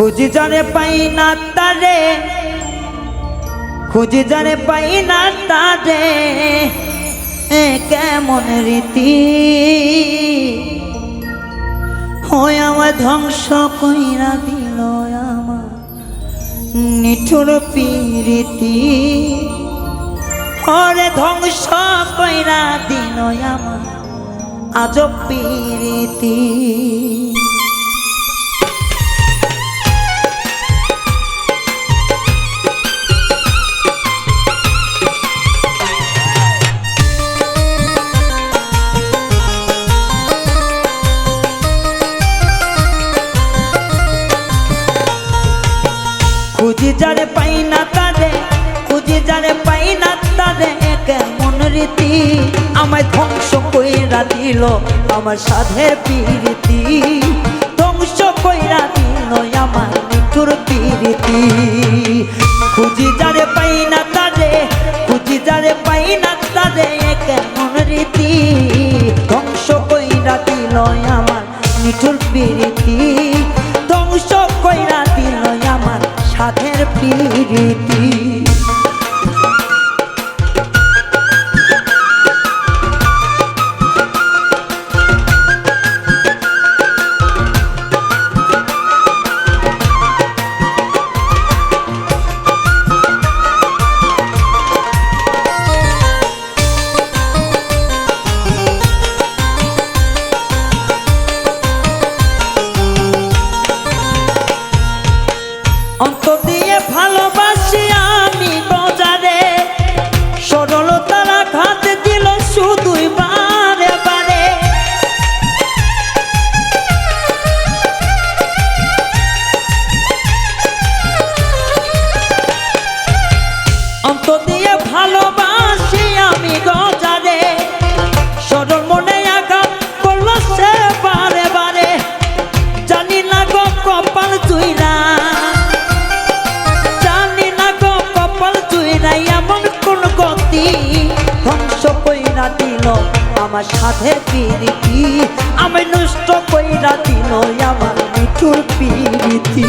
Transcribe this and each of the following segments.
খুঁজি জানে পাই না তারে, খুঁজি জানে পাই না তারে, কেমন রীতি হয় আমার ধ্বংস কইরা দিল আমার নিঠুর প্রীতি, হরে ধ্বংস কইরা দিল আমার আজব প্রীতি। খুঁজি যারে পাই না তারে, খুঁজি যারে পাই না তারে, কেমন রীতি আমায় ধ্বংস কইরা দিল আমার সাধের প্রীতি, ধ্বংস কইরা দিল আমার নিঠুর প্রীতি। খুঁজি যারে পাই না তারে, খুঁজি যারে পাই না তারে, কেমন রীতি ধ্বংস কইরা দিল আমার নিঠুর প্রীতি, ধ্বংস কইরা দিল আমার সাধের প্রীতি। অন্তর দিয়ে ভালোবাসি আমি গজারে, সরলতার আঘাত দিল শুধুই বারে বারে, অন্তর দিয়ে ভালোবাসি আমি গজারে, সরল মনে আঘাত করলো সে বারে বারে, জানি না গো কপাল জুইরা, ধ্বংস কইরা দিল আমার সাধের প্রীতি, আমি নষ্ট কইরা দিল আমার নিঠুর প্রীতি।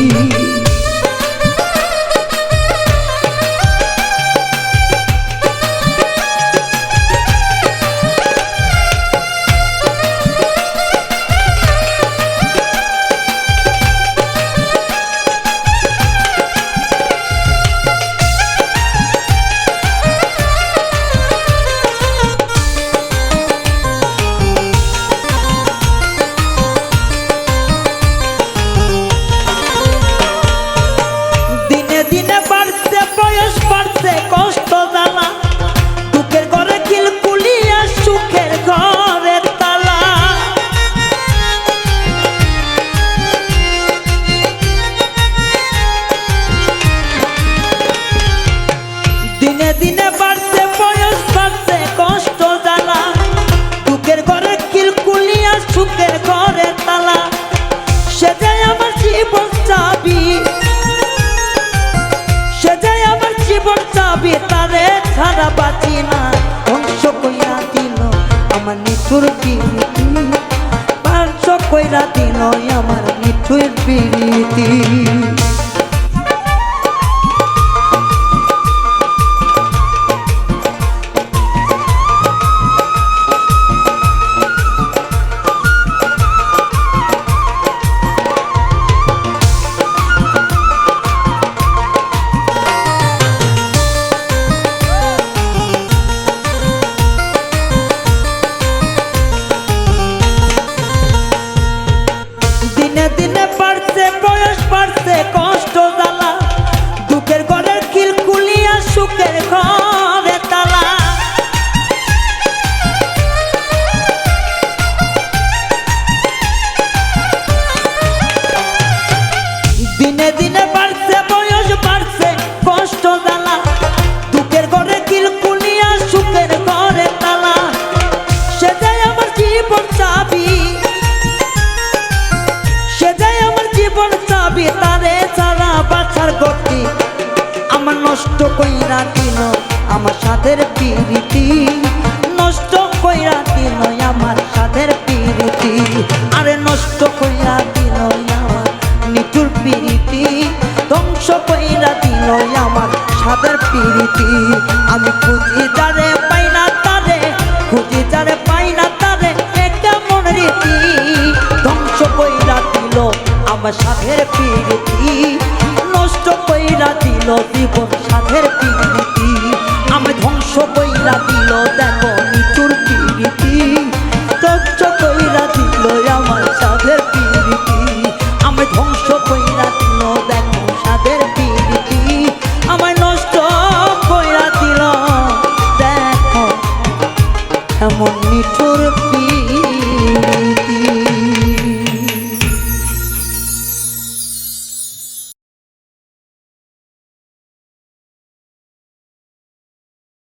তারে ছাড়া বাঁচি না, ধ্বংস কইরা দিল আমার নিঠুর প্রীতি, ধ্বংস কইরা দিল আমার নিঠুর প্রীতি। দিনে দিনে বাড়ছে বয়স, বাড়ছে কষ্ট জ্বালা, দুঃখের ঘরের খিলকুলিয়া সুখের ঘরে তালা, দিনে দিনে বাড়ছে বয়স, বাড়ছে কষ্ট জ্বালা, দুঃখের ঘরে খিলকুলিয়া সুখের ঘরে তালা, সেটাই আমার জীবন চাবি, তারে ছাড়া বাঁচার গতি আমার নষ্ট কইরা দিল আমার সাধের প্রীতি, নষ্ট কইরা দিল আমার সাধের প্রীতি, আরে নষ্ট কইরা দিল আমার নিঠুর প্রীতি, পিরিতি আমি খুঁজি যারে পাই না তারে খুঁজি যারে পাই না তারে এ কেমন রীতি ধ্বংস কইরা দিল আমার সাধের পিরিতি নষ্ট কইরা দিল জীবন সাধের পিরিতি আমি ধ্বংস কইরা দিল দেখো নিচুর পিরিতি ধ্বংস কইরা দিল আমার সাধের পিরিতি আমি ধ্বংস কইরা দিল দেখো সাধের পিরিতি আমায় নষ্ট কইরা দিল দেখো এমন নিঠুর